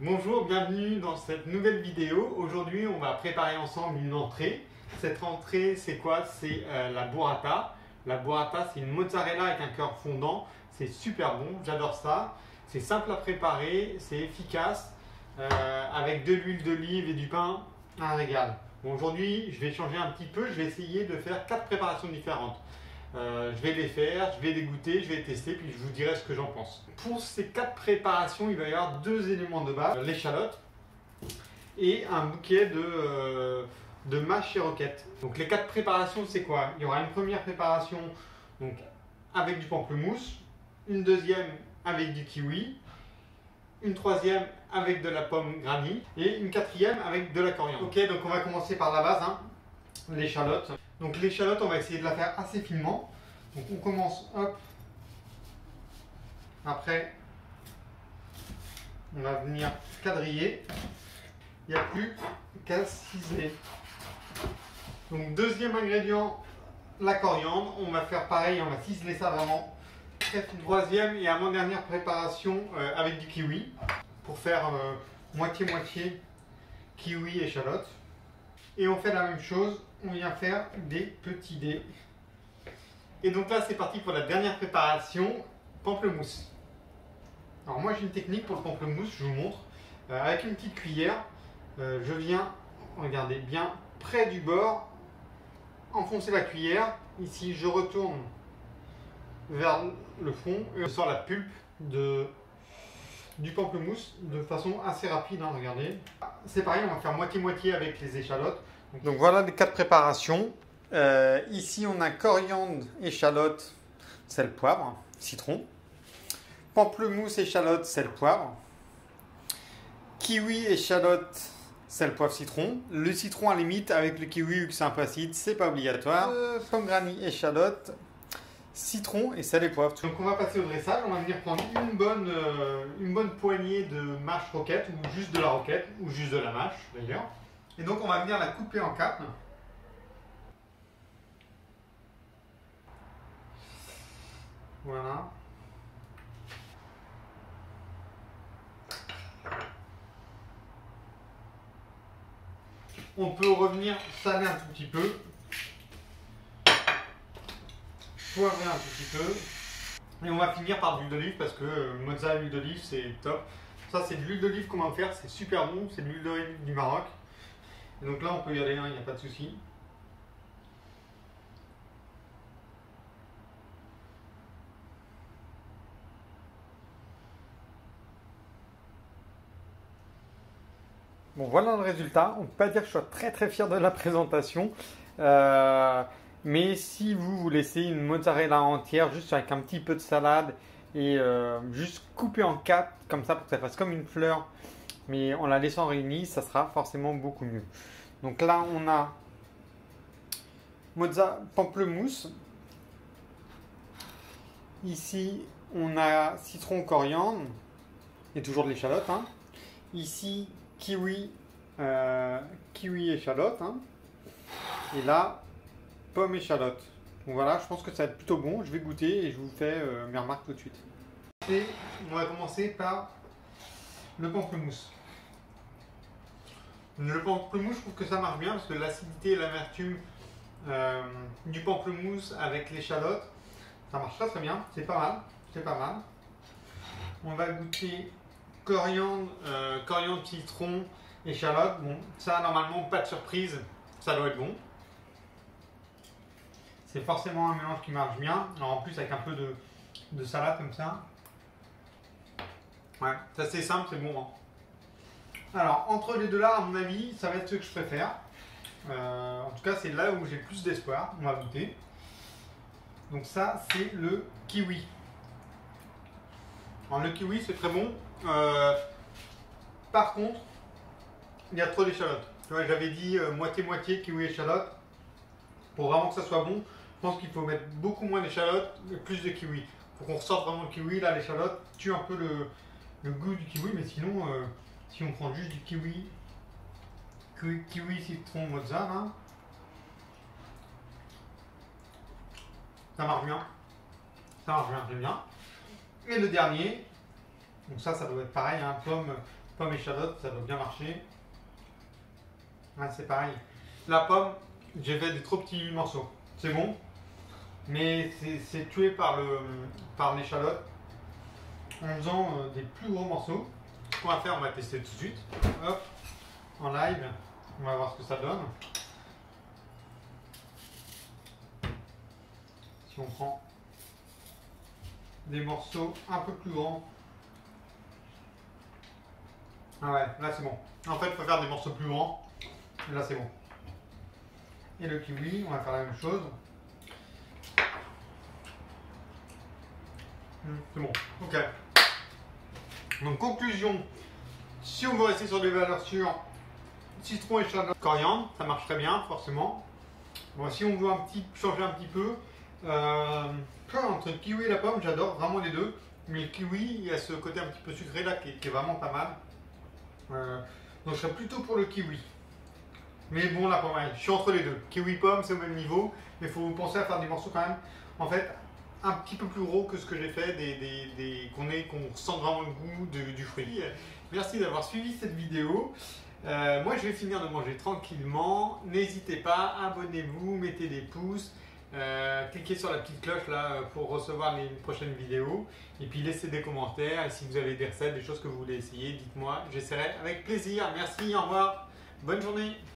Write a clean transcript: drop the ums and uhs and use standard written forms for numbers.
Bonjour, bienvenue dans cette nouvelle vidéo. Aujourd'hui, on va préparer ensemble une entrée. Cette entrée, c'est quoi? C'est la burrata. La burrata, c'est une mozzarella avec un cœur fondant. C'est super bon, j'adore ça. C'est simple à préparer, c'est efficace. Avec de l'huile d'olive et du pain, un régal. Bon, aujourd'hui, je vais changer un petit peu. Je vais essayer de faire 4 préparations différentes. Je vais les faire, je vais les goûter, je vais les tester, puis je vous dirai ce que j'en pense. Pour ces 4 préparations, il va y avoir 2 éléments de base, l'échalote et un bouquet de mâche et roquette. Donc les 4 préparations, c'est quoi? Il y aura une première préparation donc, avec du pamplemousse, une deuxième avec du kiwi, une troisième avec de la pomme granny et une quatrième avec de la coriandre. Ok, donc on va commencer par la base, l'échalote. Donc l'échalote, on va essayer de la faire assez finement. Donc on commence, hop. Après, on va venir quadriller. Il n'y a plus qu'à ciseler. Donc deuxième ingrédient, la coriandre. On va faire pareil, on va ciseler ça vraiment très finement. Troisième et avant-dernière préparation avec du kiwi. Pour faire moitié-moitié kiwi et échalote. Et on fait la même chose, on vient faire des petits dés. Et donc là, c'est parti pour la dernière préparation, pamplemousse. Alors moi, j'ai une technique pour le pamplemousse, je vous montre. Avec une petite cuillère, je viens, regardez, bien près du bord, enfoncer la cuillère. Ici, je retourne vers le fond et je sors la pulpe du pamplemousse de façon assez rapide, regardez. C'est pareil, on va faire moitié-moitié avec les échalotes. Donc voilà les 4 préparations. Ici, on a coriandre, échalote, sel, poivre, citron. Pamplemousse, échalote, sel, poivre. Kiwi, échalote, sel, poivre, citron. Le citron, à la limite, avec le kiwi, vu que c'est un peu acide, c'est pas obligatoire. Pomme granny, échalote, citron et sel et poivre. Donc on va passer au dressage. On va venir prendre une bonne poignée de mâche roquette, ou juste de la roquette, ou juste de la mâche d'ailleurs. Et donc on va venir la couper en 4. Voilà. On peut revenir saler un tout petit peu, poivrer un tout petit peu, et on va finir par de l'huile d'olive parce que mozza à l'huile d'olive c'est top. Ça c'est de l'huile d'olive qu'on va faire, c'est super bon, c'est de l'huile d'olive du Maroc. Et donc là on peut y aller, il n'y a pas de souci. Bon, voilà le résultat. On ne peut pas dire que je sois très fier de la présentation. Mais si vous laissez une mozzarella entière, juste avec un petit peu de salade et juste couper en 4, comme ça, pour que ça fasse comme une fleur, mais en la laissant réunie, ça sera forcément beaucoup mieux. Donc là, on a mozza pamplemousse. Ici, on a citron coriandre et toujours de l'échalote. Ici, kiwi, kiwi échalote. Et là, pomme échalote. Donc voilà, je pense que ça va être plutôt bon. Je vais goûter et je vous fais mes remarques tout de suite. Et on va commencer par le pamplemousse. Le pamplemousse, je trouve que ça marche bien parce que l'acidité et l'amertume du pamplemousse avec l'échalote, ça marche très bien. C'est pas mal. C'est pas mal. On va goûter coriandre, coriandre, citron, échalote. Bon, ça normalement pas de surprise, ça doit être bon. C'est forcément un mélange qui marche bien. Alors en plus avec un peu de salade comme ça. Ouais, c'est assez simple, c'est bon. Alors entre les deux là, à mon avis, ça va être ce que je préfère. En tout cas, c'est là où j'ai plus d'espoir. On va goûter. Donc ça, c'est le kiwi. Alors le kiwi, c'est très bon. Par contre, il y a trop d'échalote. J'avais dit moitié-moitié kiwi échalote. Pour vraiment que ça soit bon, je pense qu'il faut mettre beaucoup moins d'échalote et plus de kiwi. Pour qu'on ressorte vraiment le kiwi. Là, l'échalote tue un peu le goût du kiwi, mais sinon, si on prend juste du kiwi, citron, mozza, là, ça marche bien. Ça marche bien, j'aime bien. Et le dernier, donc ça doit être pareil, pomme Pomme échalote, ça doit bien marcher. Ouais, c'est pareil. La pomme, j'ai fait des trop petits morceaux. C'est bon, mais c'est tué par l'échalote. En faisant des plus gros morceaux. Ce qu'on va faire, on va tester tout de suite. Hop, en live, on va voir ce que ça donne. Si on prend des morceaux un peu plus grands. Ah ouais, là c'est bon. En fait, il faut faire des morceaux plus grands. Et là c'est bon. Et le kiwi, on va faire la même chose. C'est bon, ok. Donc conclusion, si on veut rester sur des valeurs sûres, citron, échalote, coriandre, ça marche très bien forcément. Bon, si on veut changer un petit peu, entre le kiwi et la pomme, j'adore vraiment les deux. Mais le kiwi, il y a ce côté un petit peu sucré là qui est vraiment pas mal. Donc je serais plutôt pour le kiwi. Mais bon, là, pas mal. Je suis entre les deux. Kiwi-pomme, c'est au même niveau. Mais il faut penser à faire des morceaux quand même, en fait, un petit peu plus gros que ce que j'ai fait, qu'on ressente vraiment le goût du fruit. Merci d'avoir suivi cette vidéo. Moi, je vais finir de manger tranquillement. N'hésitez pas, abonnez-vous, mettez des pouces. Cliquez sur la petite cloche là pour recevoir les prochaines vidéos. Et puis laissez des commentaires. Et si vous avez des recettes, des choses que vous voulez essayer, dites-moi. J'essaierai avec plaisir. Merci, au revoir. Bonne journée.